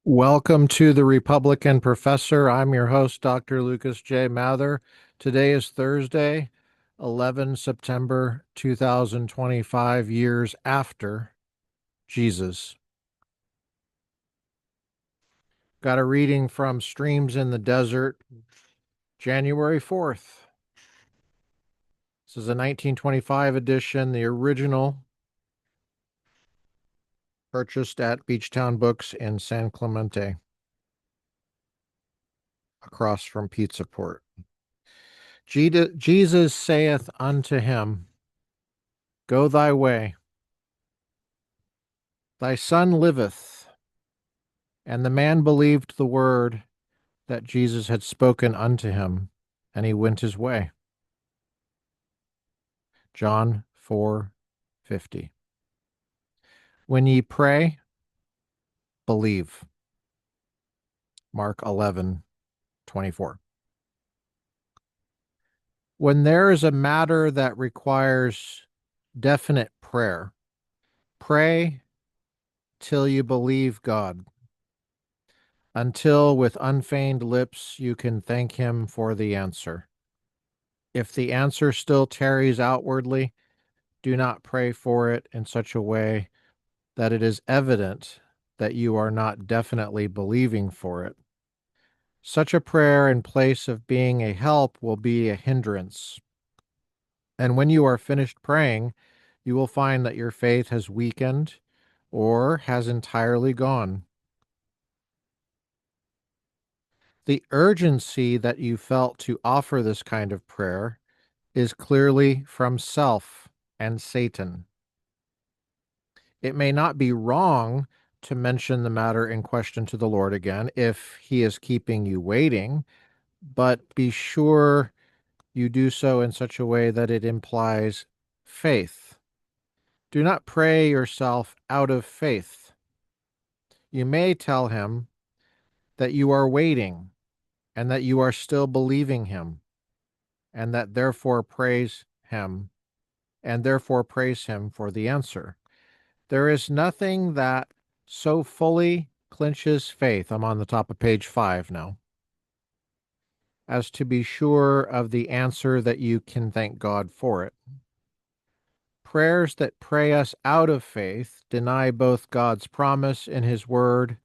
Welcome to the Republican Professor. I'm your host, Dr. Lucas J. Mather. Today is Thursday, 11 September 2025, years after Jesus. Got a reading from Streams in the Desert, January 4th. This is a 1925 edition, the original, purchased at Beachtown Books in San Clemente, across from Pizza Port. Jesus saith unto him, Go thy way. Thy son liveth. And the man believed the word that Jesus had spoken unto him, and he went his way. John 4:50. When ye pray, believe. Mark 11:24. When there is a matter that requires definite prayer, pray till you believe God, until with unfeigned lips you can thank him for the answer. If the answer still tarries outwardly, do not pray for it in such a way that it is evident that you are not definitely believing for it. Such a prayer, in place of being a help, will be a hindrance. And when you are finished praying, you will find that your faith has weakened or has entirely gone. The urgency that you felt to offer this kind of prayer is clearly from self and Satan. It may not be wrong to mention the matter in question to the Lord again if he is keeping you waiting, but be sure you do so in such a way that it implies faith. Do not pray yourself out of faith. You may tell him that you are waiting and that you are still believing him, and that therefore praise him for the answer. There is nothing that so fully clinches faith. I'm on the top of page 5 now. As to be sure of the answer that you can thank God for it. Prayers that pray us out of faith deny both God's promise in his word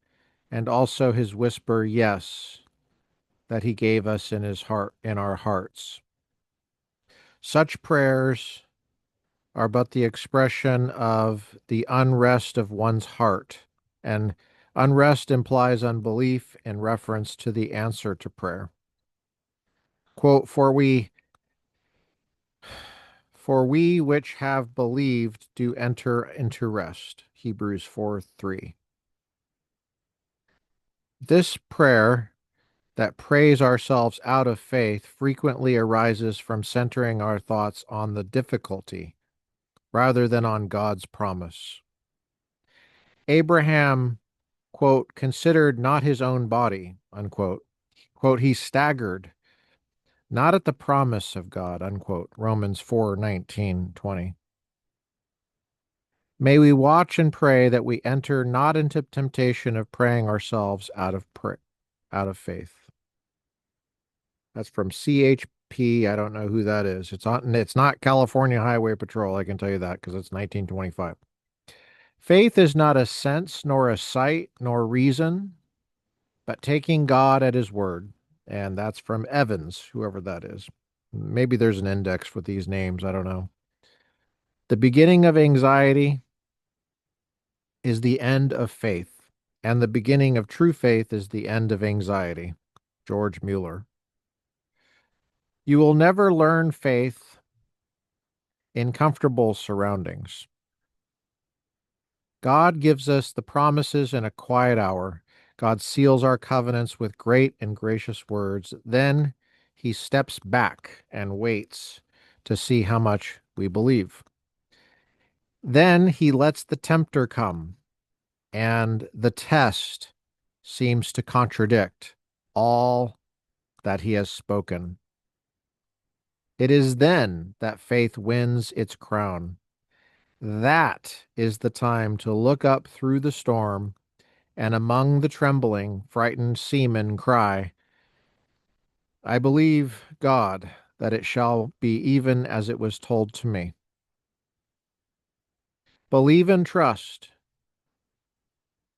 and also his whisper yes that he gave us in his heart, in our hearts. Such prayers are but the expression of the unrest of one's heart, and unrest implies unbelief in reference to the answer to prayer. Quote, For we which have believed do enter into rest. Hebrews 4:3. This prayer that prays ourselves out of faith frequently arises from centering our thoughts on the difficulty rather than on God's promise. Abraham, quote, considered not his own body, unquote. Quote, he staggered, not at the promise of God, unquote. Romans 4:19-20. May we watch and pray that we enter not into temptation of praying ourselves out of faith. That's from CHP. I don't know who that is. It's not California Highway Patrol, I can tell you that, because it's 1925. Faith is not a sense, nor a sight, nor reason, but taking God at his word. And that's from Evans, whoever that is. Maybe there's an index with these names. I don't know. The beginning of anxiety is the end of faith, and the beginning of true faith is the end of anxiety. George Mueller. You will never learn faith in comfortable surroundings. God gives us the promises in a quiet hour. God seals our covenants with great and gracious words. Then he steps back and waits to see how much we believe. Then he lets the tempter come, and the test seems to contradict all that he has spoken. It is then that faith wins its crown. That is the time to look up through the storm and among the trembling, frightened seamen cry, I believe, God, that it shall be even as it was told to me. Believe and trust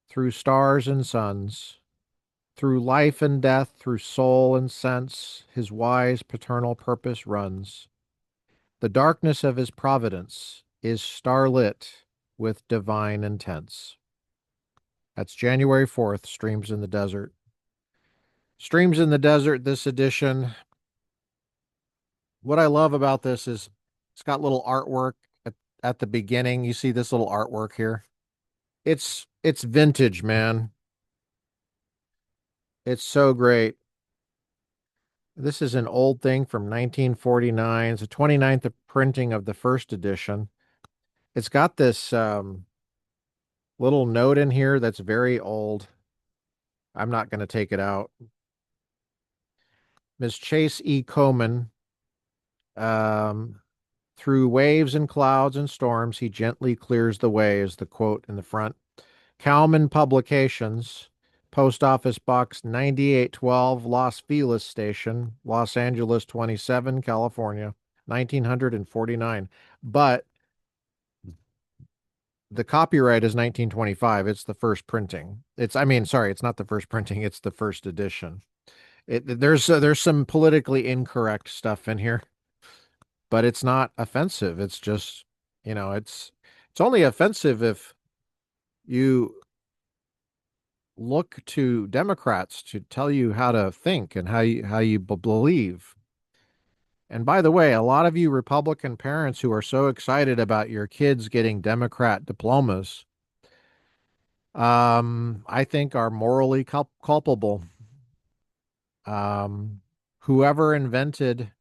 through stars and suns, through life and death, through soul and sense, his wise paternal purpose runs. The darkness of his providence is starlit with divine intents. That's January 4th, Streams in the Desert. Streams in the Desert, this edition. What I love about this is it's got little artwork at the beginning. You see this little artwork here. It's vintage, man. It's so great. This is an old thing from 1949. It's the 29th printing of the first edition. It's got this little note in here that's very old. I'm not going to take it out. Miss Chase E. Coman, um, through waves and clouds and storms, he gently clears the way, is the quote in the front. Kalman Publications, Post Office Box 9812, Los Feliz Station, Los Angeles 27, California, 1949. But the copyright is 1925. It's the first printing. It's not the first printing, it's the first edition. There's some politically incorrect stuff in here, but it's not offensive. It's just, it's only offensive if you look to Democrats to tell you how to think and how you believe. And by the way, a lot of you Republican parents who are so excited about your kids getting Democrat diplomas, I think are morally culpable. Whoever invented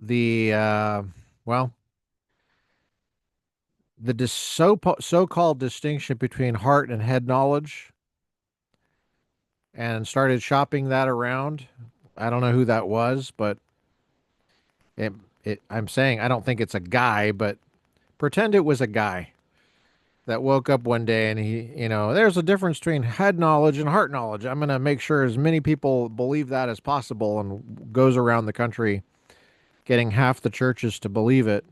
the well, the so-called distinction between heart and head knowledge and started shopping that around. I don't know who that was, but it, I'm saying I don't think it's a guy, but pretend it was a guy that woke up one day and there's a difference between head knowledge and heart knowledge. I'm going to make sure as many people believe that as possible, and goes around the country getting half the churches to believe it.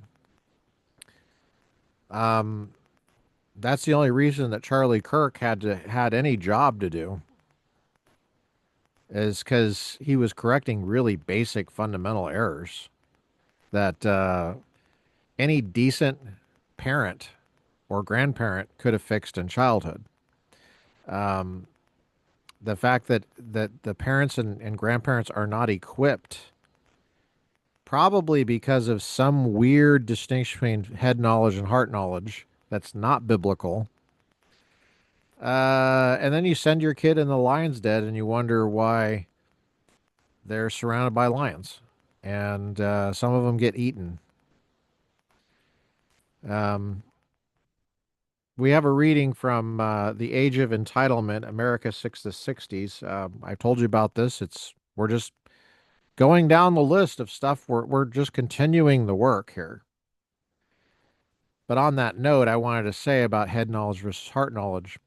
That's the only reason that Charlie Kirk had any job to do, is because he was correcting really basic fundamental errors that any decent parent or grandparent could have fixed in childhood. Um, the fact that the parents and grandparents are not equipped, probably because of some weird distinction between head knowledge and heart knowledge that's not biblical. And then you send your kid in the lion's den and you wonder why they're surrounded by lions. And some of them get eaten. Um, we have a reading from The Age of Entitlement, America 6 to 60s. I told you about this. We're just going down the list of stuff. We're just continuing the work here. But on that note, I wanted to say about head knowledge versus heart knowledge.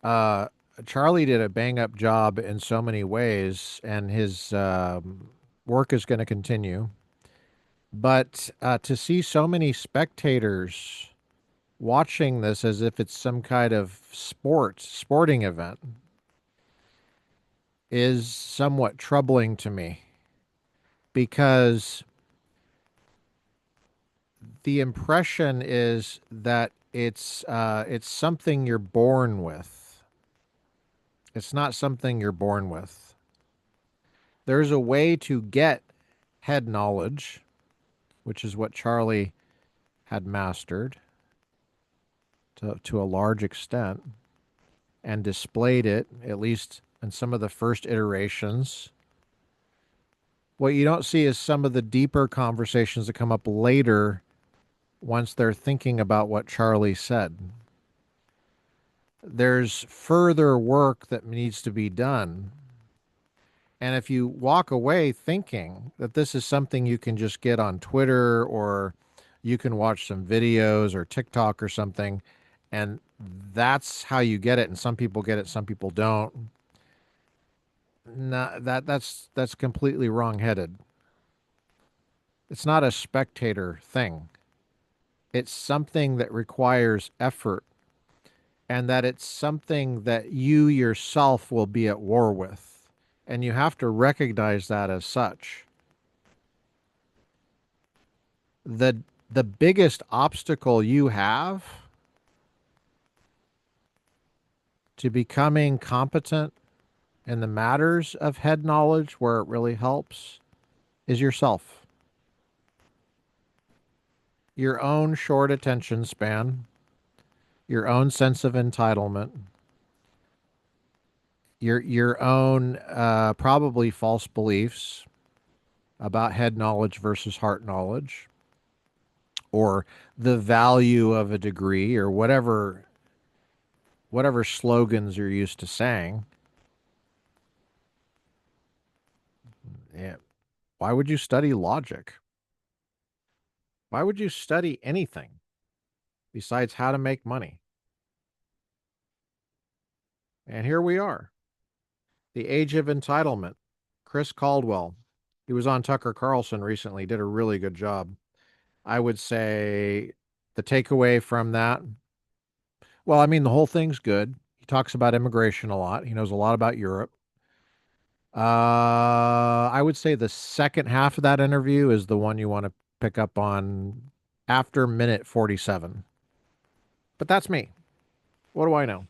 Uh, Charlie did a bang up job in so many ways, and his work is going to continue. But to see so many spectators watching this as if it's some kind of sporting event is somewhat troubling to me, because the impression is that it's something you're born with. It's not something you're born with. There's a way to get head knowledge, which is what Charlie had mastered to a large extent and displayed it, at least in some of the first iterations. What you don't see is some of the deeper conversations that come up later once they're thinking about what Charlie said. There's further work that needs to be done. And if you walk away thinking that this is something you can just get on Twitter, or you can watch some videos or TikTok or something, And that's how you get it. And some people get it, some people don't. No, that's completely wrong-headed. It's not a spectator thing. It's something that requires effort, and that it's something that you yourself will be at war with. And you have to recognize that as such. The the biggest obstacle you have to becoming competent in the matters of head knowledge where it really helps is yourself. Your own short attention span, your own sense of entitlement, your own probably false beliefs about head knowledge versus heart knowledge, or the value of a degree, or whatever slogans you're used to saying. Yeah. Why would you study logic? Why would you study anything besides how to make money? And here we are. The Age of Entitlement. Chris Caldwell. He was on Tucker Carlson recently, did a really good job. I would say the takeaway from that, well, I mean, the whole thing's good. He talks about immigration a lot. He knows a lot about Europe. I would say the second half of that interview is the one you want to pick up on after minute 47. But that's me. What do I know?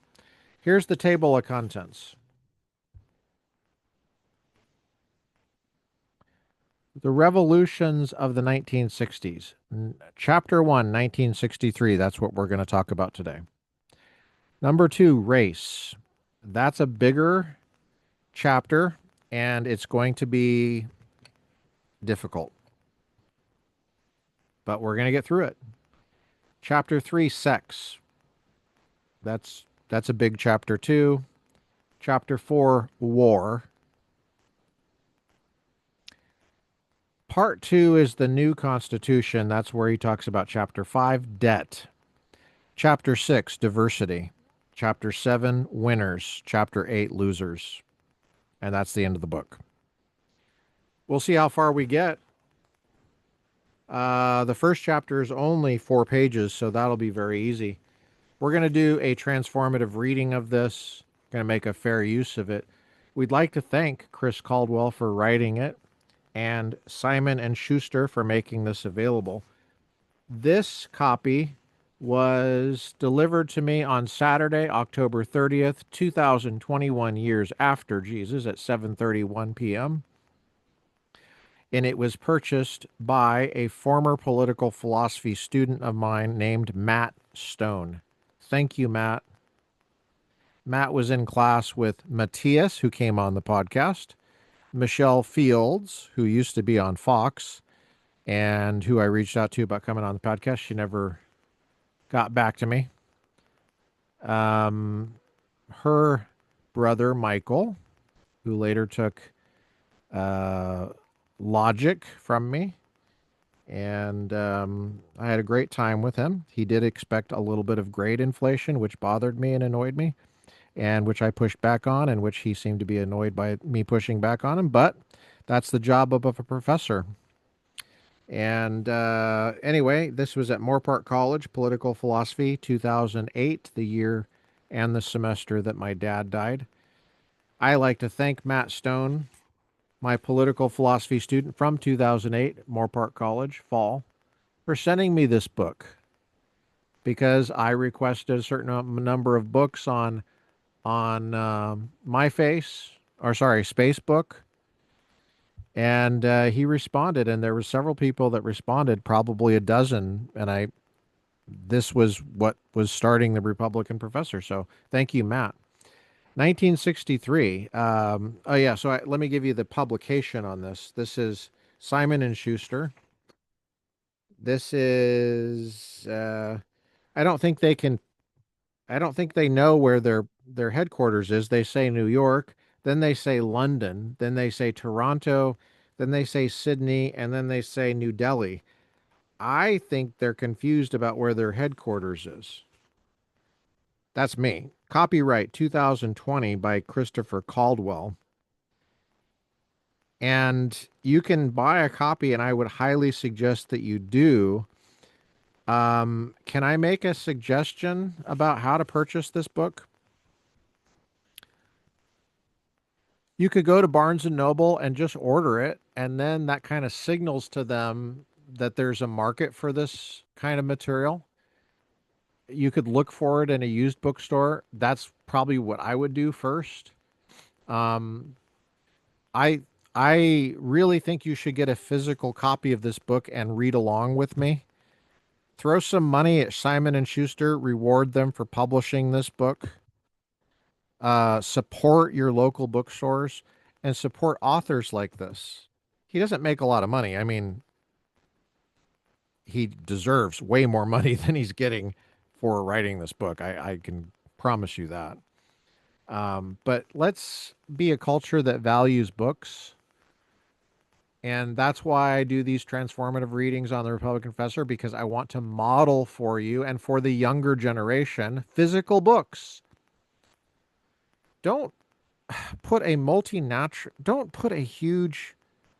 Here's the table of contents. The Revolutions of the 1960s. Chapter 1, 1963. That's what we're going to talk about today. Number 2, race. That's a bigger chapter, and it's going to be difficult, but we're going to get through it. Chapter 3, sex. That's a big chapter too. Chapter 4, war. Part 2 is the new Constitution. That's where he talks about Chapter 5, debt. Chapter 6, diversity. Chapter 7, winners. Chapter 8, losers. And that's the end of the book. We'll see how far we get. The first chapter is only 4 pages, so that'll be very easy. We're going to do a transformative reading of this. Going to make a fair use of it. We'd like to thank Chris Caldwell for writing it and Simon and Schuster for making this available. This copy was delivered to me on Saturday, October 30th, 2021, years after Jesus, at 7:31 p.m. And it was purchased by a former political philosophy student of mine named Matt Stone. Thank you, Matt. Matt was in class with Matthias, who came on the podcast, Michelle Fields, who used to be on Fox, and who I reached out to about coming on the podcast. She never got back to me. Her brother, Michael, who later took logic from me. And I had a great time with him. He did expect a little bit of grade inflation, which bothered me and annoyed me, and which I pushed back on, and which he seemed to be annoyed by me pushing back on him. But that's the job of a professor. And anyway, this was at Moorpark College, Political Philosophy, 2008, the year and the semester that my dad died. I like to thank Matt Stone, my political philosophy student from 2008, Moorpark College, fall, for sending me this book, because I requested a certain number of books on MyFace, or sorry, Spacebook, and he responded, and there were several people that responded, probably a dozen, and this was what was starting the Republican Professor. So thank you, Matt. 1963. Oh yeah. So let me give you the publication on this. This is Simon and Schuster. This is. I don't think they can. I don't think they know where their headquarters is. They say New York, then they say London, then they say Toronto, then they say Sydney, and then they say New Delhi. I think they're confused about where their headquarters is. That's me. Copyright 2020 by Christopher Caldwell. And you can buy a copy, and I would highly suggest that you do. Can I make a suggestion about how to purchase this book? You could go to Barnes and Noble and just order it, and then that kind of signals to them that there's a market for this kind of material. You could look for it in a used bookstore. That's probably what I would do first. Um, I I really think you should get a physical copy of this book and read along with me. Throw some money at Simon and Schuster, reward them for publishing this book. Support your local bookstores and support authors like this. He doesn't make a lot of money. I mean, he deserves way more money than he's getting for writing this book. I can promise you that. But let's be a culture that values books. And that's why I do these transformative readings on the Republican Professor, because I want to model for you and for the younger generation physical books. Don't don't put a huge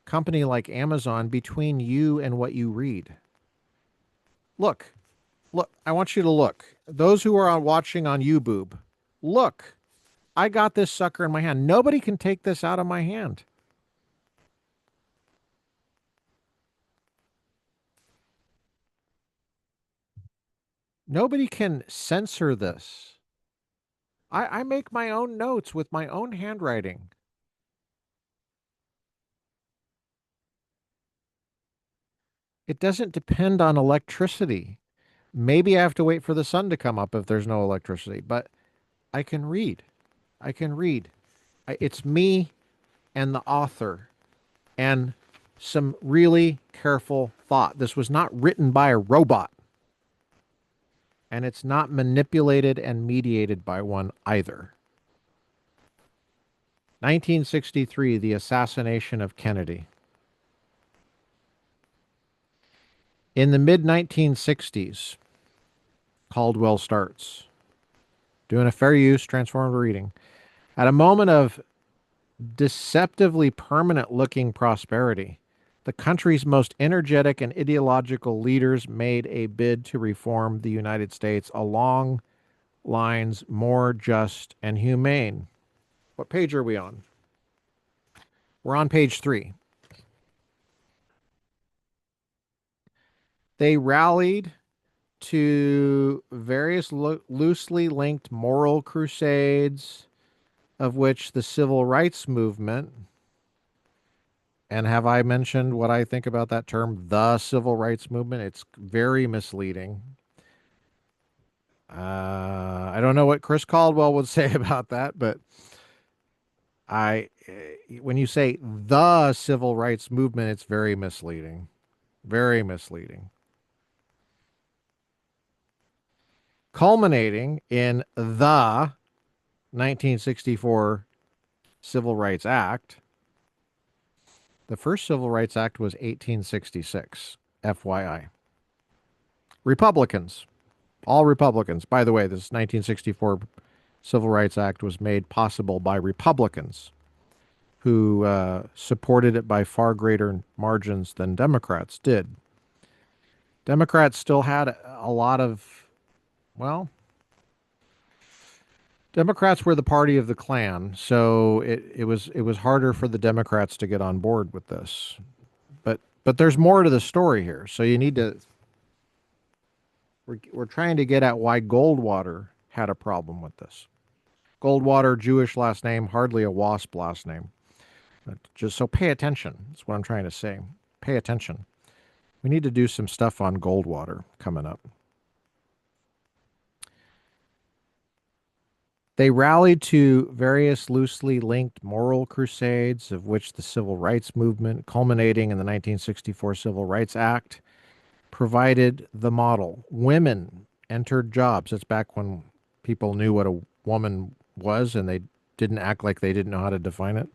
company like Amazon between you and what you read. Look, look, I want you to look. Those who are watching on YouTube, look, I got this sucker in my hand. Nobody can take this out of my hand. Nobody can censor this. I make my own notes with my own handwriting. It doesn't depend on electricity. Maybe I have to wait for the sun to come up if there's no electricity, but I can read. I can read. It's me and the author and some really careful thought. This was not written by a robot, and it's not manipulated and mediated by one either. 1963, the assassination of Kennedy. In the mid 1960s, Caldwell starts doing a fair use, transformative reading. At a moment of deceptively permanent looking prosperity, the country's most energetic and ideological leaders made a bid to reform the United States along lines more just and humane. What page are we on? We're on page 3. They rallied to various loosely linked moral crusades, of which the civil rights movement, and have I mentioned what I think about that term, the civil rights movement? It's very misleading. I don't know what Chris Caldwell would say about that, but when you say the civil rights movement, it's very misleading. Very misleading. Culminating in the 1964 Civil Rights Act. The first Civil Rights Act was 1866, FYI. Republicans, all Republicans. By the way, this 1964 Civil Rights Act was made possible by Republicans who supported it by far greater margins than Democrats did. Democrats still had a lot of, well, Democrats were the party of the Klan, so it was harder for the Democrats to get on board with this. But there's more to the story here, so you need to. We're trying to get at why Goldwater had a problem with this. Goldwater, Jewish last name, hardly a WASP last name. Just so pay attention. That's what I'm trying to say. Pay attention. We need to do some stuff on Goldwater coming up. They rallied to various loosely linked moral crusades, of which the civil rights movement, culminating in the 1964 Civil Rights Act, provided the model. Women entered jobs. That's back when people knew what a woman was and they didn't act like they didn't know how to define it.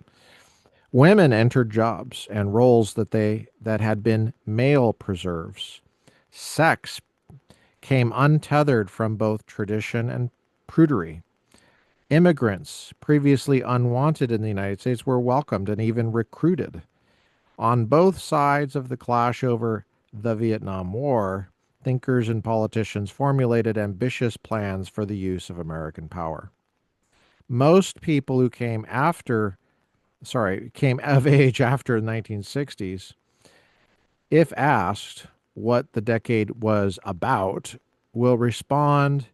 Women entered jobs and roles that had been male preserves. Sex came untethered from both tradition and prudery. Immigrants previously unwanted in the United States were welcomed and even recruited. On both sides of the clash over the Vietnam War, thinkers and politicians formulated ambitious plans for the use of American power. Most people who came of age after the 1960s, if asked what the decade was about, will respond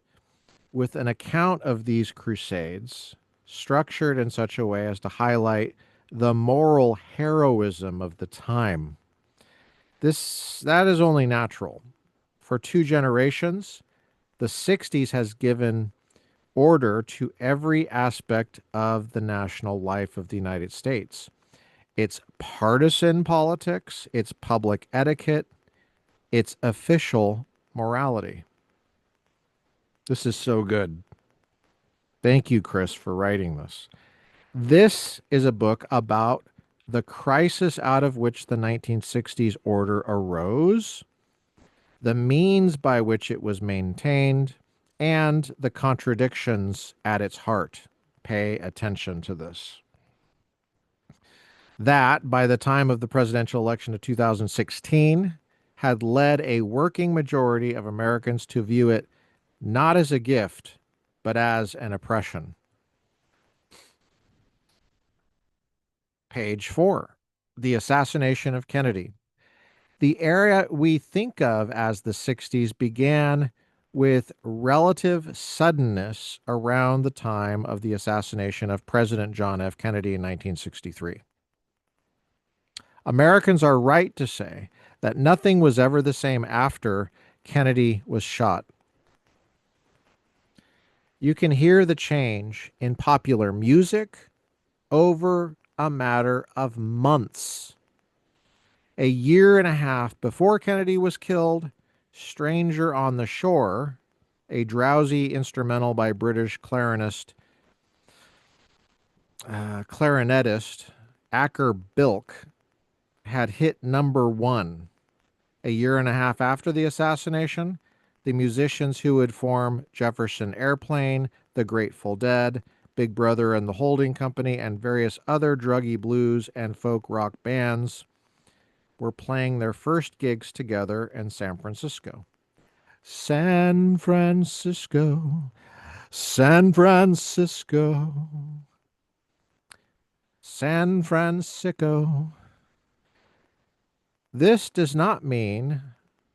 with an account of these crusades, structured in such a way as to highlight the moral heroism of the time. That is only natural. For two generations, the 60s has given order to every aspect of the national life of the United States. It's partisan politics, it's public etiquette, it's official morality. This is so good. Thank you, Chris, for writing this. This is a book about the crisis out of which the 1960s order arose, the means by which it was maintained, and the contradictions at its heart. Pay attention to this. That, by the time of the presidential election of 2016, had led a working majority of Americans to view it not as a gift, but as an oppression. Page 4, the assassination of Kennedy. The era we think of as the 60s began with relative suddenness around the time of the assassination of President John F. Kennedy in 1963. Americans are right to say that nothing was ever the same after Kennedy was shot. You can hear the change in popular music over a matter of months. A year and a half before Kennedy was killed, Stranger on the Shore, a drowsy instrumental by British clarinetist Acker Bilk, had hit #1. A year and a half after the assassination, the musicians who would form Jefferson Airplane, the Grateful Dead, Big Brother and the Holding Company, and various other druggy blues and folk rock bands were playing their first gigs together in San Francisco. San Francisco, San Francisco, San Francisco. This does not mean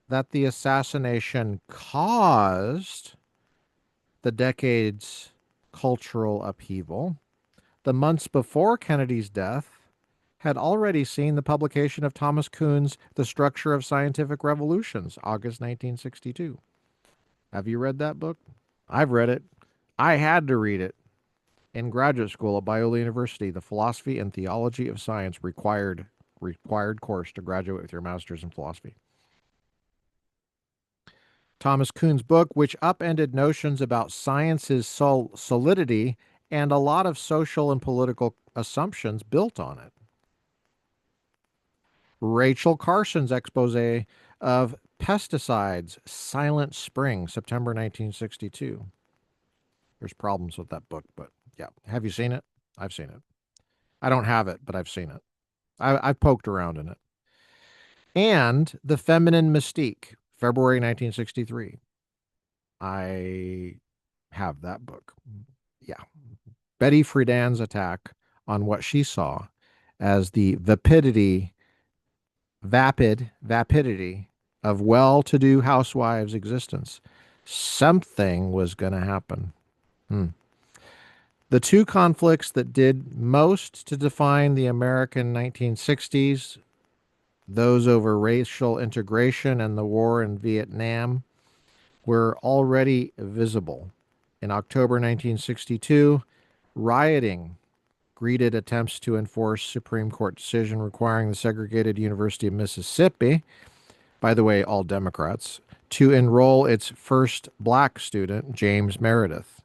that the assassination caused the decade's cultural upheaval. The months before Kennedy's death had already seen the publication of Thomas Kuhn's The Structure of Scientific Revolutions, August 1962. Have you read that book? I've read it. I had to read it in graduate school at Biola University, the Philosophy and Theology of Science required course to graduate with your master's in philosophy. Thomas Kuhn's book, which upended notions about science's solidity and a lot of social and political assumptions built on it. Rachel Carson's expose of pesticides, Silent Spring, September 1962. There's problems with that book, but yeah. Have you seen it? I've seen it. I don't have it, but I've seen it. I've poked around in it. And The Feminine Mystique, February 1963. I have that book. Yeah. Betty Friedan's attack on what she saw as the vapidity of well-to-do housewives' existence. Something was going to happen. The two conflicts that did most to define the American 1960s, those over racial integration and the war in Vietnam, were already visible. In October 1962, rioting greeted attempts to enforce Supreme Court decision requiring the segregated University of Mississippi, by the way, all Democrats, to enroll its first black student, James Meredith.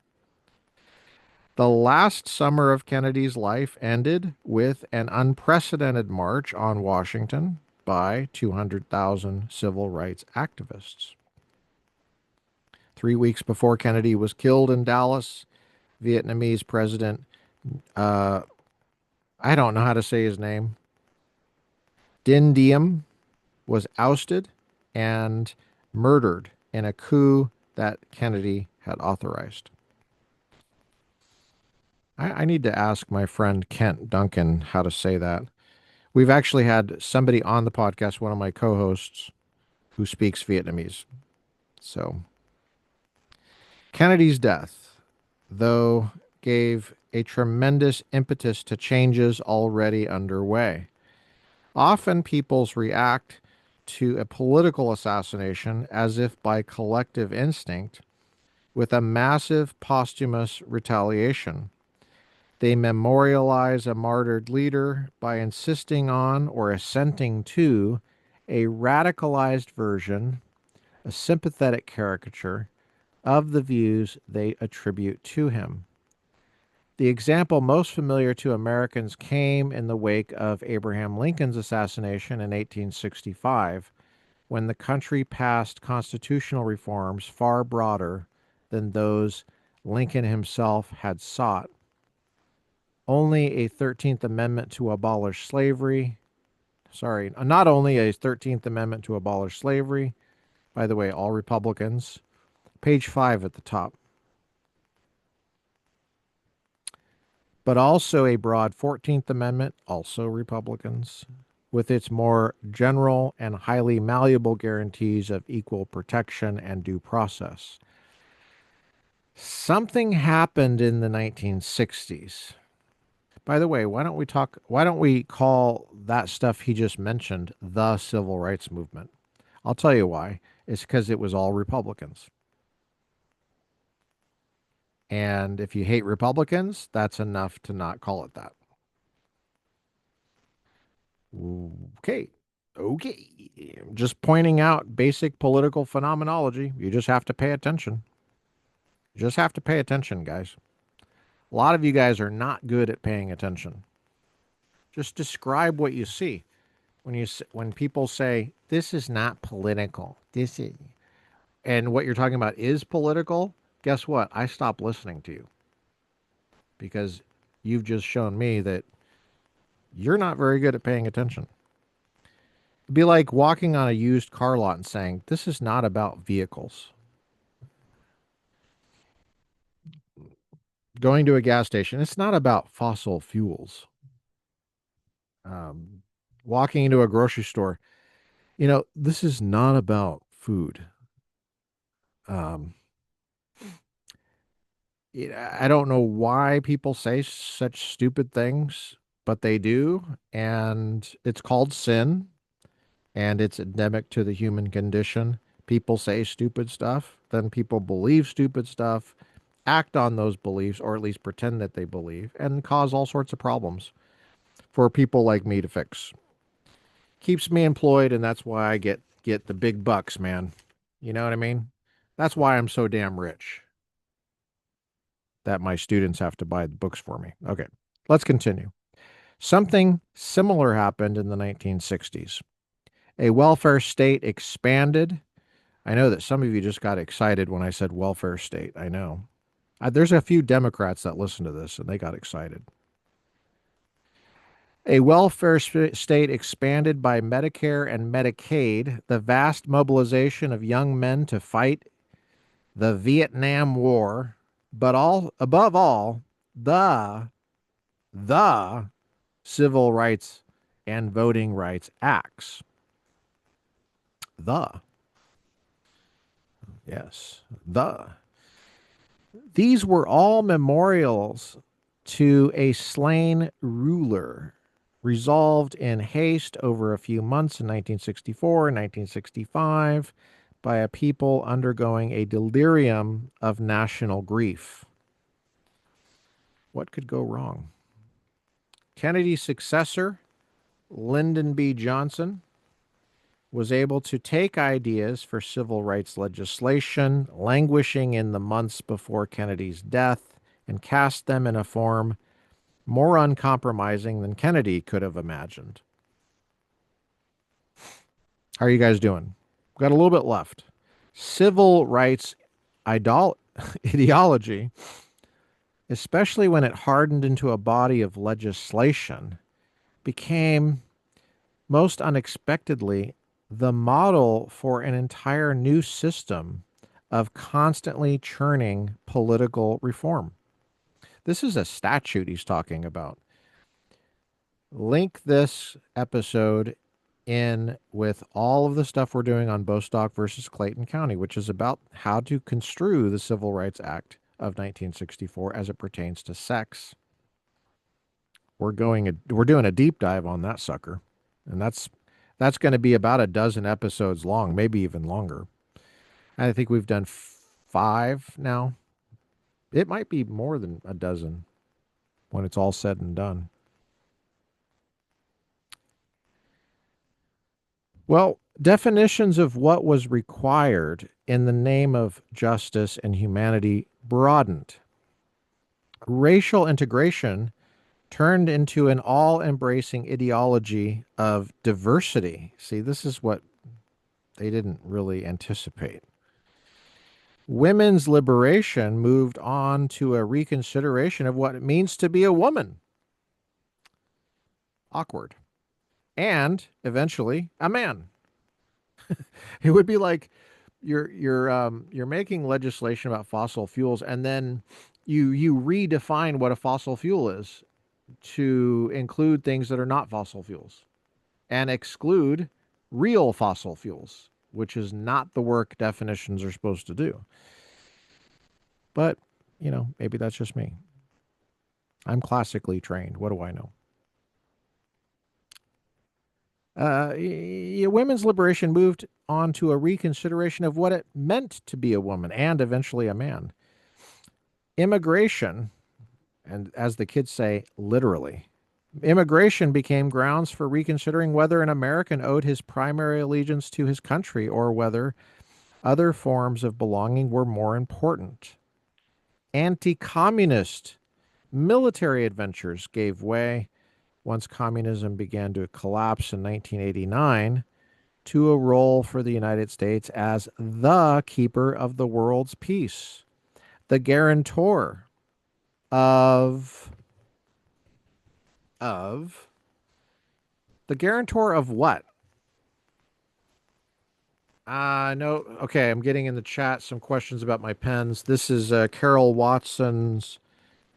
The last summer of Kennedy's life ended with an unprecedented march on Washington by 200,000 civil rights activists. 3 weeks before Kennedy was killed in Dallas, Vietnamese President, uh, I don't know how to say his name, Dinh Diem, was ousted and murdered in a coup that Kennedy had authorized. I need to ask my friend Kent Duncan how to say that. We've actually had somebody on the podcast, one of my co hosts, who speaks Vietnamese. So, Kennedy's death, though, gave a tremendous impetus to changes already underway. Often peoples react to a political assassination as if by collective instinct with a massive posthumous retaliation. They memorialize a martyred leader by insisting on or assenting to a radicalized version, a sympathetic caricature of the views they attribute to him. The example most familiar to Americans came in the wake of Abraham Lincoln's assassination in 1865, when the country passed constitutional reforms far broader than those Lincoln himself had sought. Only a 13th Amendment to abolish slavery, not only a 13th Amendment to abolish slavery, by the way, all Republicans, page 5 at the top, but also a broad 14th Amendment, also Republicans, with its more general and highly malleable guarantees of equal protection and due process. Something happened in the 1960s. By the way, why don't we call that stuff he just mentioned the civil rights movement? I'll tell you why. It's because it was all Republicans. And if you hate Republicans, that's enough to not call it that. Okay. Okay. Just pointing out basic political phenomenology. You just have to pay attention. You just have to pay attention, guys. A lot of you guys are not good at paying attention. Just describe what you see. When people say this is not political, this is, and what you're talking about is political, guess what? I stop listening to you because you've just shown me that you're not very good at paying attention. It'd be like walking on a used car lot and saying, this is not about vehicles. Going to a gas station, it's not about fossil fuels. Um, Walking into a grocery store, this is not about food. Um, I don't know why people say such stupid things, but they do. And it's called sin, and it's endemic to the human condition. People say stupid stuff, then people believe stupid stuff, act on those beliefs, or at least pretend that they believe, and cause all sorts of problems for people like me to fix. Keeps me employed, and that's why I get the big bucks, man. You know what I mean? That's why I'm so damn rich that my students have to buy the books for me. Okay, let's continue. Something similar happened in the 1960s. A welfare state expanded. I know that some of you just got excited when I said welfare state. I know. There's a few Democrats that listen to this and they got excited. A welfare state expanded by Medicare and Medicaid, the vast mobilization of young men to fight the Vietnam War, but above all, the Civil Rights and Voting Rights Acts. Yes, These were all memorials to a slain ruler, resolved in haste over a few months in 1964 and 1965 by a people undergoing a delirium of national grief. What could go wrong? Kennedy's successor, Lyndon B. Johnson, was able to take ideas for civil rights legislation languishing in the months before Kennedy's death and cast them in a form more uncompromising than Kennedy could have imagined. How are you guys doing? We've got a little bit left. Civil rights idol ideology, especially when it hardened into a body of legislation, became most unexpectedly the model for an entire new system of constantly churning political reform. This is a statute he's talking about. Link this episode in with all of the stuff we're doing on Bostock versus Clayton County, which is about how to construe the Civil Rights Act of 1964 as it pertains to sex. We're doing a deep dive on that sucker, and that's going to be about a dozen episodes long, maybe even longer. I think we've done five now. It might be more than a dozen when it's all said and done. Well, definitions of what was required in the name of justice and humanity broadened. Racial integration turned into an all embracing ideology of diversity. See, this is what they didn't really anticipate. Women's liberation moved on to a reconsideration of what it means to be a woman. Awkward. And eventually a man. It would be like you're making legislation about fossil fuels, and then you redefine what a fossil fuel is to include things that are not fossil fuels and exclude real fossil fuels, which is not the work definitions are supposed to do. But, maybe that's just me. I'm classically trained. What do I know? Women's liberation moved on to a reconsideration of what it meant to be a woman and eventually a man. Immigration, and as the kids say, literally, immigration became grounds for reconsidering whether an American owed his primary allegiance to his country or whether other forms of belonging were more important. Anti-communist military adventures gave way once communism began to collapse in 1989 to a role for the United States as the keeper of the world's peace, the guarantor of the guarantor of what? No. Okay, I'm getting in the chat some questions about my pens. This is Carol Watson's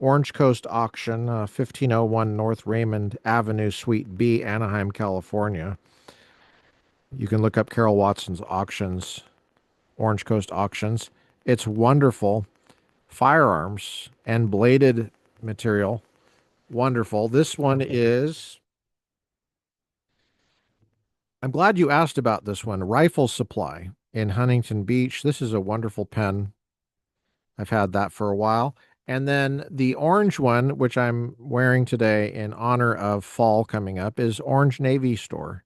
Orange Coast Auction, 1501 North Raymond Avenue, Suite B, Anaheim, California. You can look up Carol Watson's auctions, Orange Coast Auctions. It's wonderful. Firearms and bladed material. Wonderful. This one is, I'm glad you asked about this one. Rifle Supply in Huntington Beach. This is a wonderful pen. I've had that for a while. And then the orange one, which I'm wearing today in honor of fall coming up, is Orange Navy Store.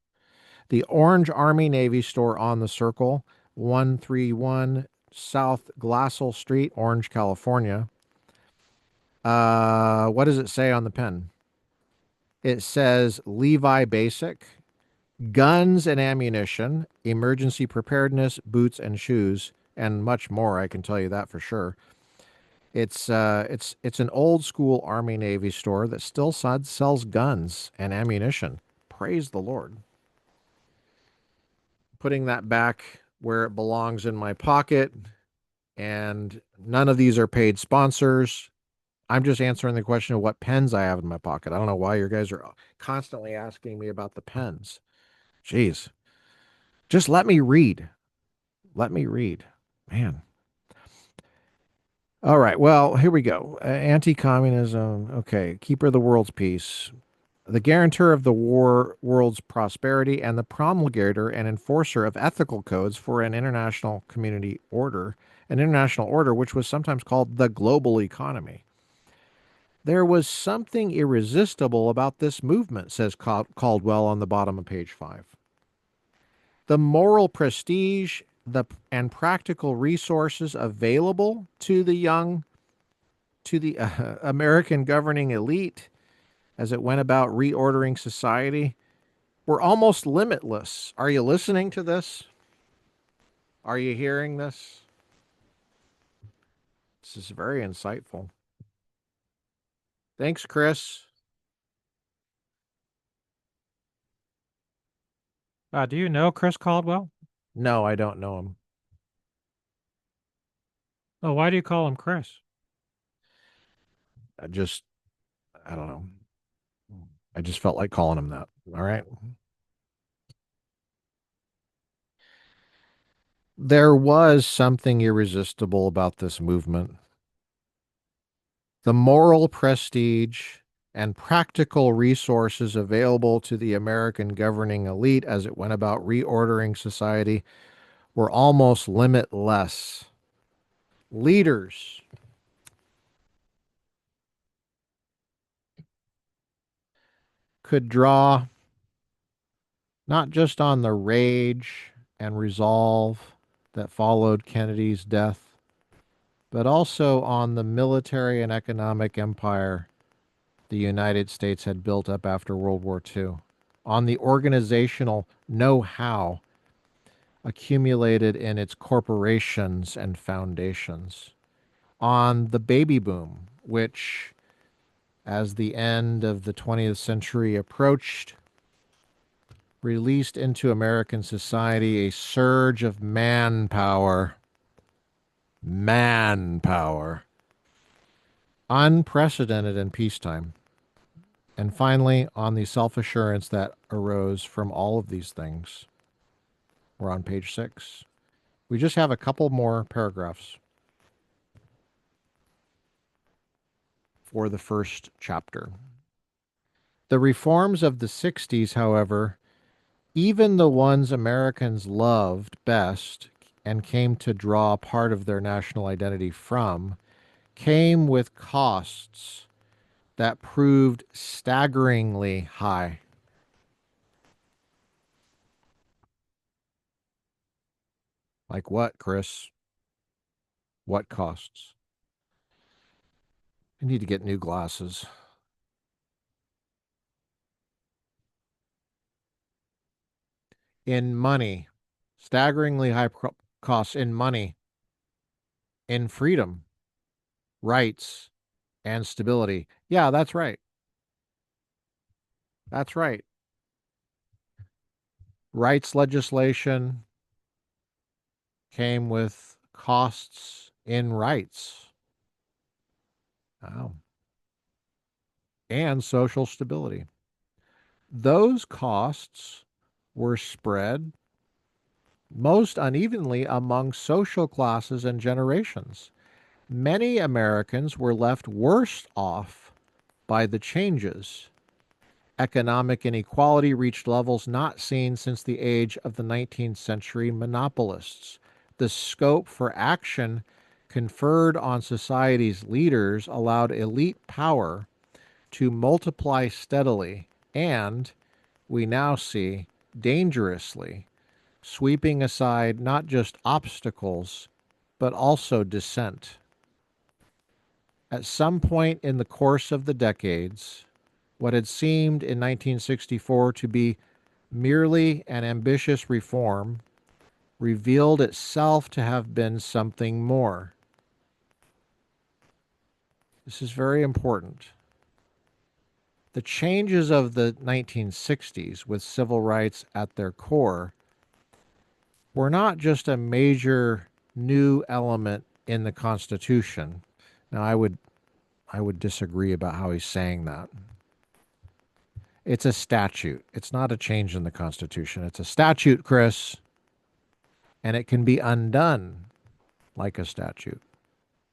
The Orange Army Navy Store on the Circle, 131 South Glassell Street, Orange, California. What does it say on the pen? It says Levi Basic, guns and ammunition, emergency preparedness, boots and shoes, and much more. I can tell you that for sure. It's an old school Army Navy store that still sells guns and ammunition. Praise the Lord. Putting that back where it belongs in my pocket, and none of these are paid sponsors. I'm just answering the question of what pens I have in my pocket. I don't know why you guys are constantly asking me about the pens. Jeez. Just let me read. Let me read. Man. All right. Well, here we go. Anti-communism. Okay. Keeper of the world's peace. The guarantor of the world's prosperity and the promulgator and enforcer of ethical codes for an international order which was sometimes called the global economy. There was something irresistible about this movement, says Caldwell on the bottom of page 5. The moral prestige and practical resources available to the American governing elite as it went about reordering society were almost limitless. Are you listening to this? Are you hearing this? This is very insightful. Thanks, Chris. Do you know Chris Caldwell? No, I don't know him. Oh, why do you call him Chris? I just, I don't know. I just felt like calling him that. All right. There was something irresistible about this movement. The moral prestige and practical resources available to the American governing elite as it went about reordering society were almost limitless. Leaders could draw not just on the rage and resolve that followed Kennedy's death, but also on the military and economic empire the United States had built up after World War II, on the organizational know how accumulated in its corporations and foundations, on the baby boom, which, as the end of the 20th century approached, released into American society a surge of manpower, unprecedented in peacetime. And finally, on the self assurance that arose from all of these things. We're on page 6. We just have a couple more paragraphs for the first chapter. The reforms of the 60s, however, even the ones Americans loved best and came to draw part of their national identity from, came with costs that proved staggeringly high. Like what, Chris? What costs? I need to get new glasses. In money, staggeringly high costs in money, in freedom, rights, and stability. Yeah, that's right. That's right. Rights legislation came with costs in rights. Oh, and social stability. Those costs were spread most unevenly among social classes and generations. Many Americans were left worse off by the changes. Economic inequality reached levels not seen since the age of the 19th century monopolists. The scope for action conferred on society's leaders allowed elite power to multiply steadily and, we now see, dangerously, sweeping aside not just obstacles, but also dissent. At some point in the course of the decades, what had seemed in 1964 to be merely an ambitious reform revealed itself to have been something more. This is very important. The changes of the 1960s, with civil rights at their core, were not just a major new element in the Constitution. Now, I would disagree about how he's saying that. It's a statute. It's not a change in the Constitution. It's a statute, Chris, and it can be undone like a statute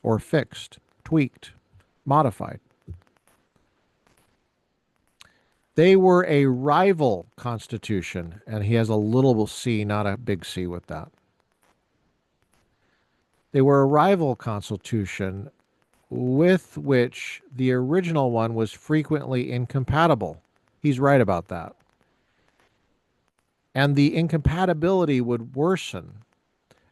or fixed, tweaked, modified. They were a rival constitution, and he has a little c, not a big C with that. They were a rival constitution with which the original one was frequently incompatible. He's right about that. And the incompatibility would worsen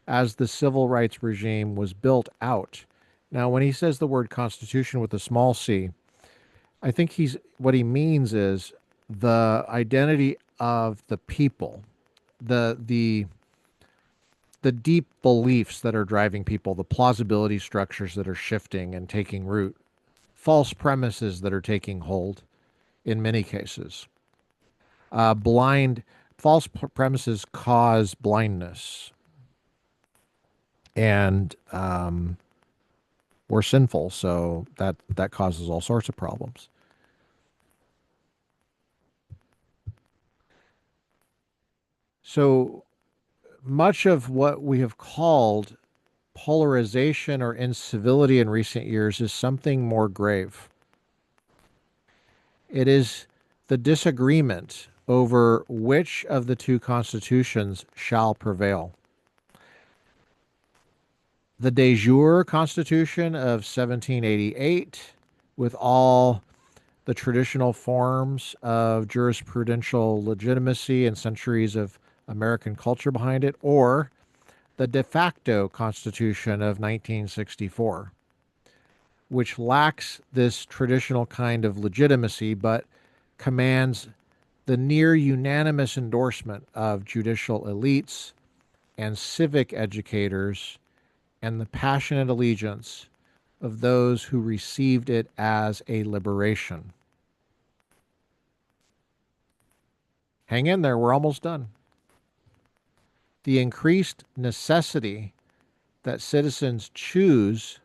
as the civil rights regime was built out. Now, when he says the word constitution with a small c, I think what he means is the identity of the people, the the deep beliefs that are driving people, the plausibility structures that are shifting and taking root, false premises that are taking hold in many cases. Blind, false premises cause blindness, and we're sinful, so that causes all sorts of problems. So much of what we have called polarization or incivility in recent years is something more grave. It is the disagreement over which of the two constitutions shall prevail. The de jure Constitution of 1788, with all the traditional forms of jurisprudential legitimacy and centuries of American culture behind it, or the de facto Constitution of 1964, which lacks this traditional kind of legitimacy but commands the near unanimous endorsement of judicial elites and civic educators and the passionate allegiance of those who received it as a liberation. Hang in there, we're almost done. The increased necessity that citizens choose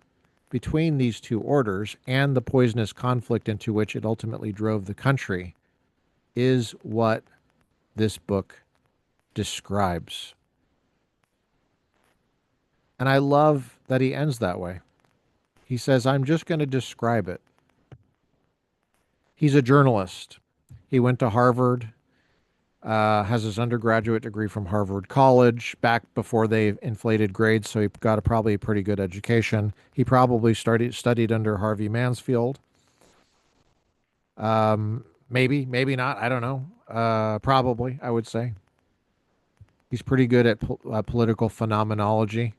between these two orders and the poisonous conflict into which it ultimately drove the country is what this book describes. And I love that he ends that way. He says, I'm just going to describe it. He's a journalist. He went to Harvard, has his undergraduate degree from Harvard College back before they inflated grades, so he got probably a pretty good education. He probably studied under Harvey Mansfield. Maybe not. I don't know. Probably, I would say. He's pretty good at political phenomenology.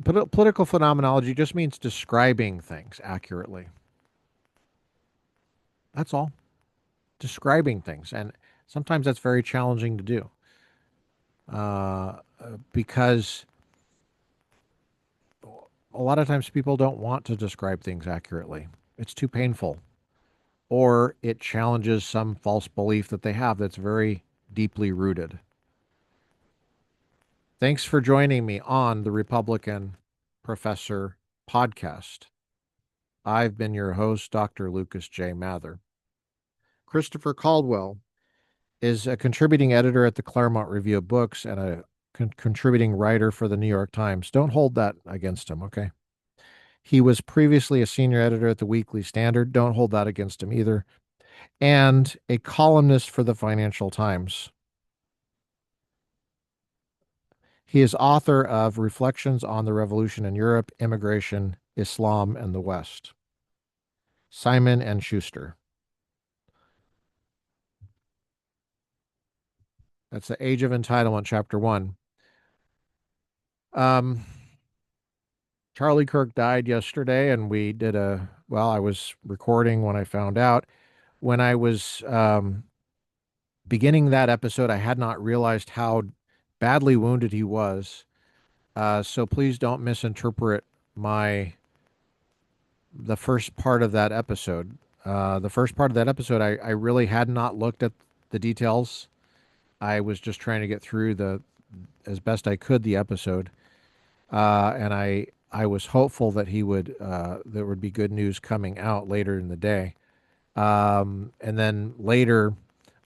Political phenomenology just means describing things accurately. That's all. Describing things. And sometimes that's very challenging to do because a lot of times people don't want to describe things accurately. It's too painful, or it challenges some false belief that they have that's very deeply rooted. Thanks for joining me on the Republican Professor podcast. I've been your host, Dr. Lucas J. Mather. Christopher Caldwell is a contributing editor at the Claremont Review of Books and a contributing writer for the New York Times. Don't hold that against him, okay? He was previously a senior editor at the Weekly Standard. Don't hold that against him either. And a columnist for the Financial Times. He is author of Reflections on the Revolution in Europe, Immigration, Islam, and the West. Simon and Schuster. That's the Age of Entitlement, Chapter 1. Um, Charlie Kirk died yesterday, and we did I was recording when I found out. When I was beginning that episode, I had not realized how badly wounded he was. So please don't misinterpret the first part of that episode. The first part of that episode, I really had not looked at the details. I was just trying to get through as best I could, the episode. And I was hopeful that there would be good news coming out later in the day. And then later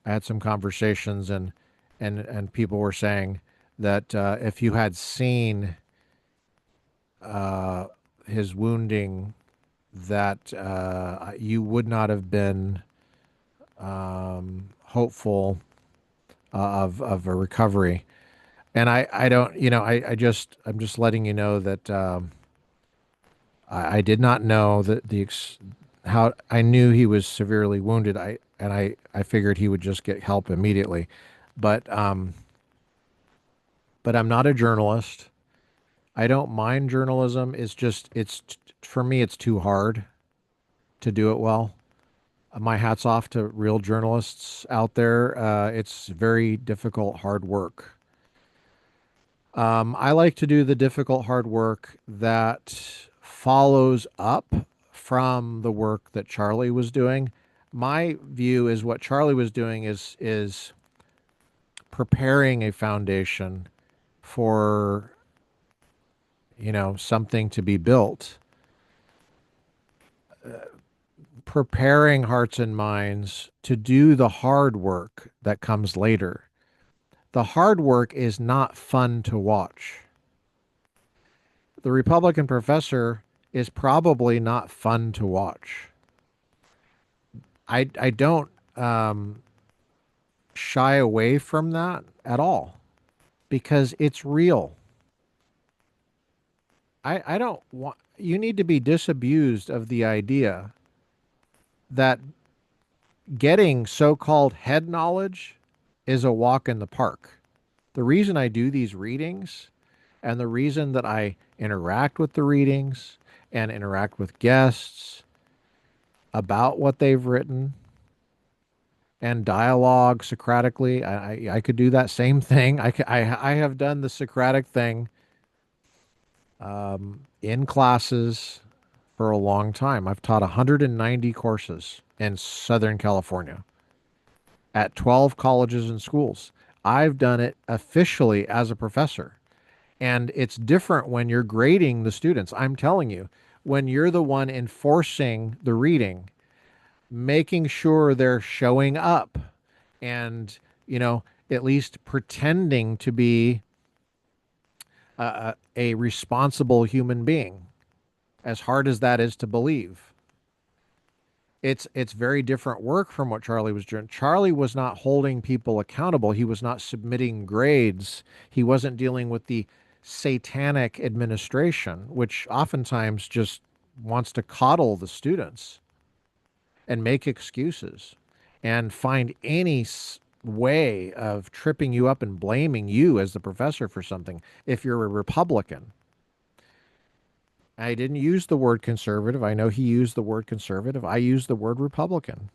I had some conversations and people were saying that, if you had seen, his wounding, that, you would not have been, hopeful, of a recovery. And I don't, I'm just letting you know that, I did not know that how I knew he was severely wounded. I figured he would just get help immediately, but, but I'm not a journalist. I don't mind journalism. For me, it's too hard to do it well. My hat's off to real journalists out there. It's very difficult, hard work. I like to do the difficult hard work that follows up from the work that Charlie was doing. My view is what Charlie was doing is preparing a foundation for, something to be built, preparing hearts and minds to do the hard work that comes later. The hard work is not fun to watch. The Republican professor is probably not fun to watch. I don't shy away from that at all because it's real. I don't want you need to be disabused of the idea that getting so-called head knowledge is a walk in the park. The reason I do these readings and the reason that I interact with the readings and interact with guests about what they've written and dialogue Socratically, I could do that same thing. I have done the Socratic thing in classes for a long time. I've taught 190 courses in Southern California at 12 colleges and schools. I've done it officially as a professor. And it's different when you're grading the students. I'm telling you, when you're the one enforcing the reading, making sure they're showing up and, at least pretending to be a responsible human being, as hard as that is to believe. It's very different work from what Charlie was doing. Charlie was not holding people accountable. He was not submitting grades. He wasn't dealing with the satanic administration, which oftentimes just wants to coddle the students and make excuses and find any way of tripping you up and blaming you as the professor for something if you're a Republican. I didn't use the word conservative. I know he used the word conservative. I use the word Republican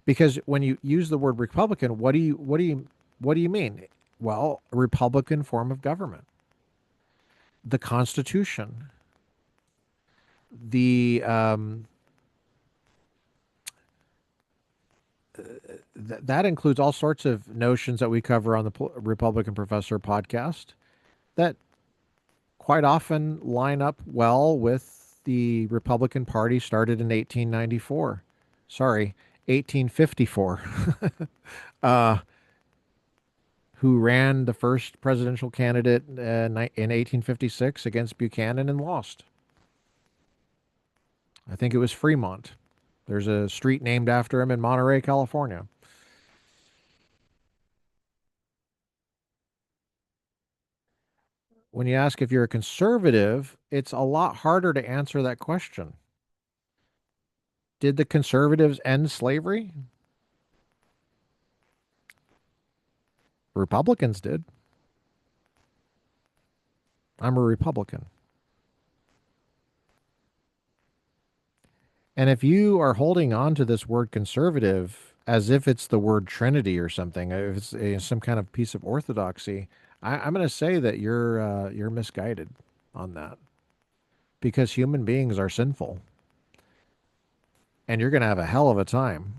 because when you use the word Republican, what do you mean? Well, a Republican form of government, the Constitution, the that includes all sorts of notions that we cover on the Republican Professor podcast that quite often line up well with the Republican Party started in 1894. Sorry, 1854. uh, who ran the first presidential candidate in 1856 against Buchanan and lost. I think it was Fremont. There's a street named after him in Monterey, California. When you ask if you're a conservative, it's a lot harder to answer that question. Did the conservatives end slavery? Republicans did. I'm a Republican. And if you are holding on to this word conservative as if it's the word Trinity or something, if it's some kind of piece of orthodoxy, I'm going to say that you're misguided on that because human beings are sinful, and you're going to have a hell of a time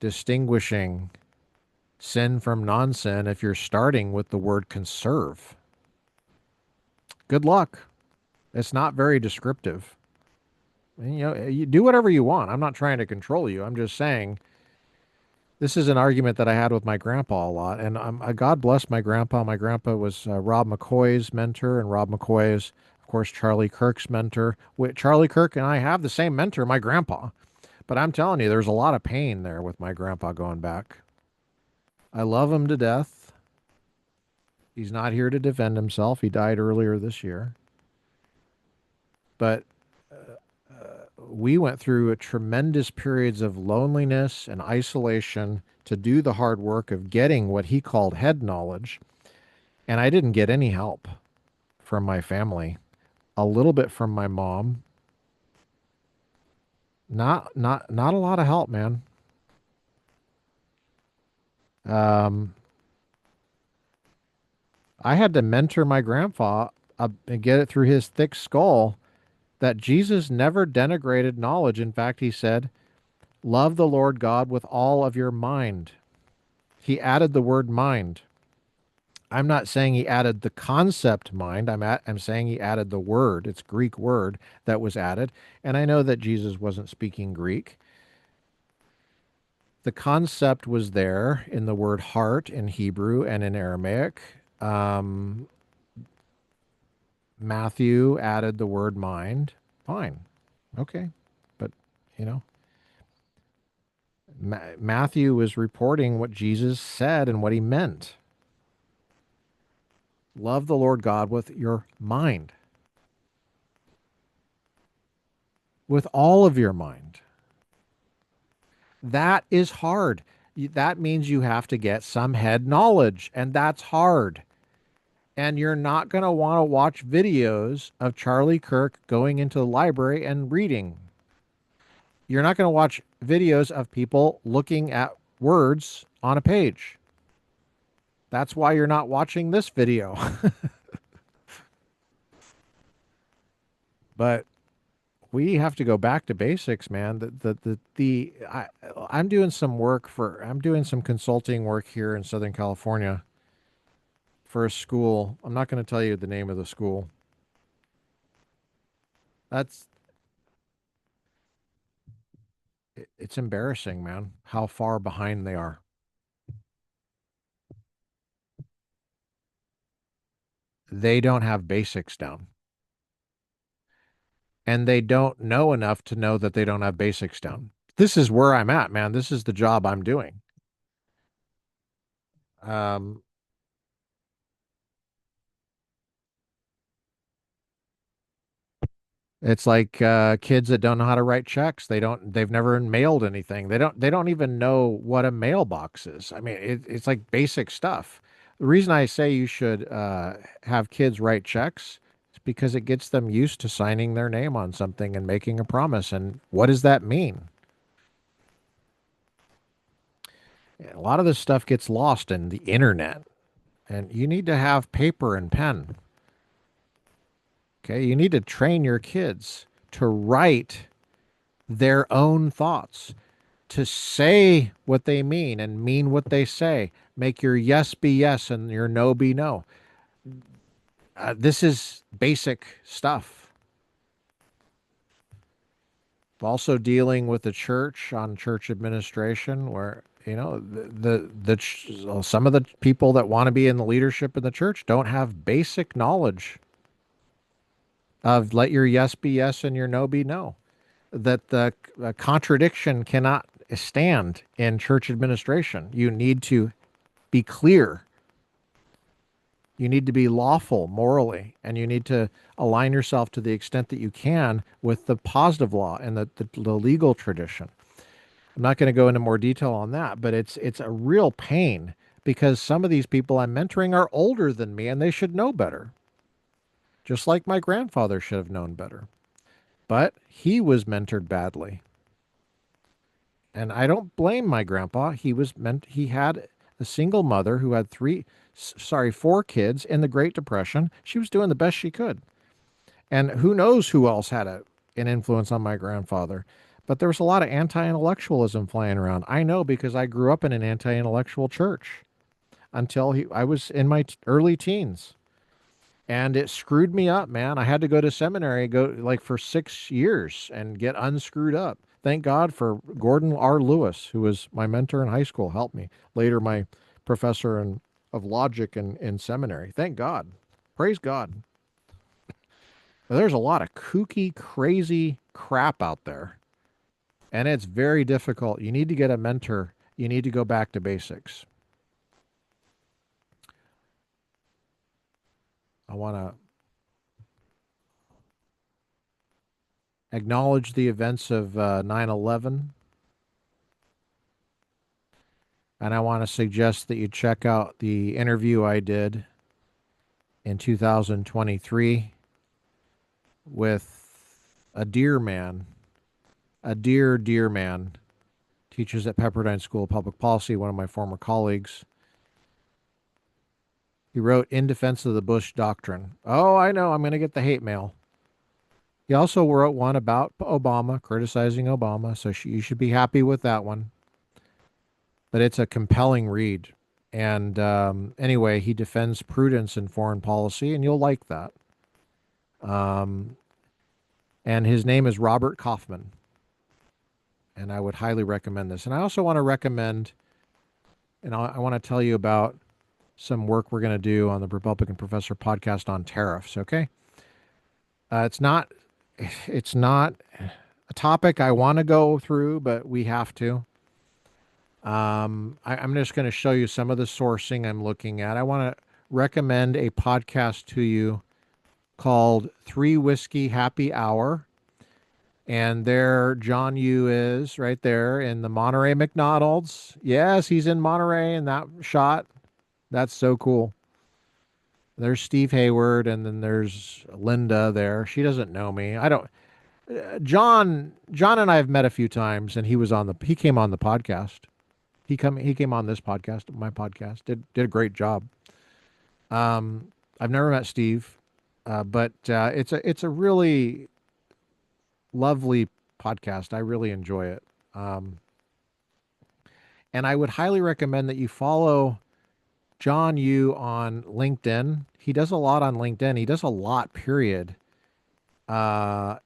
distinguishing sin from non-sin if you're starting with the word conserve. Good luck. It's not very descriptive. And, you do whatever you want. I'm not trying to control you. I'm just saying this is an argument that I had with my grandpa a lot. And God bless my grandpa. My grandpa was Rob McCoy's mentor, and Rob McCoy is, of course, Charlie Kirk's mentor. Charlie Kirk and I have the same mentor, my grandpa. But I'm telling you, there's a lot of pain there with my grandpa going back. I love him to death. He's not here to defend himself. He died earlier this year. But we went through a tremendous periods of loneliness and isolation to do the hard work of getting what he called head knowledge. And I didn't get any help from my family. A little bit from my mom. Not a lot of help, man. Um, I had to mentor my grandpa and get it through his thick skull that Jesus never denigrated knowledge. In fact, he said, love the Lord God with all of your mind. He added the word mind. I'm not saying he added the concept mind. I'm saying he added the word. It's Greek word that was added. And I know that Jesus wasn't speaking Greek. The concept was there in the word heart in Hebrew and in Aramaic. Um, Matthew added the word mind. Fine. Okay. But, you know, Matthew was reporting what Jesus said and what he meant. Love the Lord God with your mind, with all of your mind. That is hard. That means you have to get some head knowledge, and that's hard. And you're not going to want to watch videos of Charlie Kirk going into the library and reading. You're not going to watch videos of people looking at words on a page. That's why you're not watching this video. But we have to go back to basics, man. I'm doing some work I'm doing some consulting work here in Southern California for a school. I'm not going to tell you the name of the school. That's it's embarrassing, man, how far behind they are. They don't have basics down. And they don't know enough to know that they don't have basics down. This is where I'm at, man. This is the job I'm doing. Um, It's like kids that don't know how to write checks. They've never mailed anything. They don't even know what a mailbox is. I mean, it's like basic stuff. The reason I say you should have kids write checks is because it gets them used to signing their name on something and making a promise. And what does that mean? A lot of this stuff gets lost in the internet, and you need to have paper and pen. Okay, you need to train your kids to write their own thoughts, to say what they mean and mean what they say. Make your yes be yes and your no be no. This is basic stuff. Also dealing with the church on church administration, where some of the people that want to be in the leadership in the church don't have basic knowledge of let your yes be yes and your no be no. That the contradiction cannot stand in church administration. You need to be clear. You need to be lawful morally, and you need to align yourself to the extent that you can with the positive law and the legal tradition. I'm not going to go into more detail on that, but it's a real pain because some of these people I'm mentoring are older than me and they should know better. Just like my grandfather should have known better. But he was mentored badly. And I don't blame my grandpa. He had a single mother who had four kids in the Great Depression. She was doing the best she could. And who knows who else had an influence on my grandfather. But there was a lot of anti-intellectualism flying around. I know because I grew up in an anti-intellectual church until I was in my early teens. And it screwed me up, man. I had to go to seminary, go like for 6 years and get unscrewed up. Thank God for Gordon R. Lewis, who was my mentor in high school, helped me. Later, my professor of logic in seminary. Thank God. Praise God. But there's a lot of kooky, crazy crap out there. And it's very difficult. You need to get a mentor. You need to go back to basics. I want to acknowledge the events of 9/11. And I want to suggest that you check out the interview I did in 2023 with a dear man, a dear man, teaches at Pepperdine School of Public Policy, one of my former colleagues. He wrote In Defense of the Bush Doctrine. Oh, I know. I'm going to get the hate mail. He also wrote one about Obama, criticizing Obama. So you should be happy with that one. But it's a compelling read. And anyway, he defends prudence in foreign policy, and you'll like that. Um, and his name is Robert Kaufman. And I would highly recommend this. And I also want to recommend, and I want to tell you about some work we're going to do on the Republican Professor podcast on tariffs. Okay, it's not a topic I want to go through, but we have to. I'm just going to show you some of the sourcing I'm looking at. I want to recommend a podcast to you called Three Whiskey Happy Hour. And there John Yoo is right there in the Monterey McDonald's. Yes, he's in Monterey in that shot. That's so cool. There's Steve Hayward, and then there's Linda there. She doesn't know me. I don't. John and I have met a few times, and he came on the podcast. He came on this podcast, my podcast. Did a great job. I've never met Steve, but it's a really lovely podcast. I really enjoy it. And I would highly recommend that you follow John Yoo on LinkedIn. He does a lot on LinkedIn. He does a lot, period. And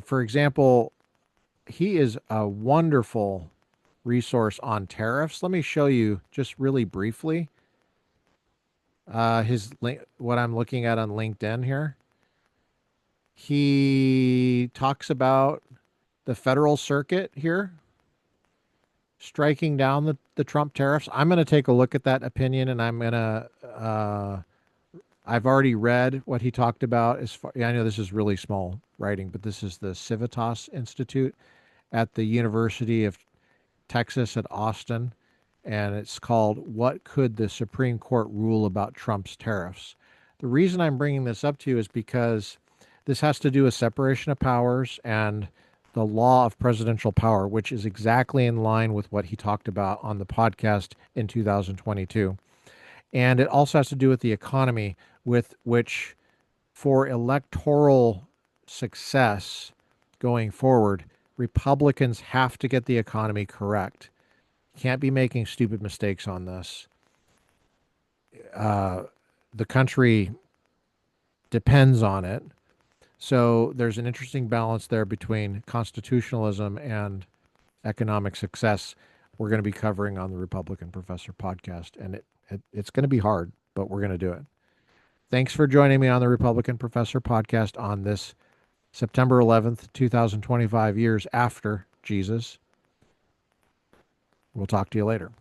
for example, he is a wonderful resource on tariffs. Let me show you just really briefly his link, what I'm looking at on LinkedIn here. He talks about the federal circuit here striking down the Trump tariffs. I'm going to take a look at that opinion, and I'm going to I've already read what he talked about. As far, yeah, I know this is really small writing, but this is the Civitas Institute at the University of Texas at Austin, and it's called "What Could the Supreme Court Rule About Trump's Tariffs?" The reason I'm bringing this up to you is because this has to do with separation of powers and the law of presidential power, which is exactly in line with what he talked about on the podcast in 2022. And it also has to do with the economy, with which, for electoral success going forward, Republicans have to get the economy correct. Can't be making stupid mistakes on this. The country depends on it. So there's an interesting balance there between constitutionalism and economic success we're going to be covering on the Republican Professor podcast. And it's going to be hard, but we're going to do it. Thanks for joining me on the Republican Professor podcast on this September 11th, 2025, years after Jesus. We'll talk to you later.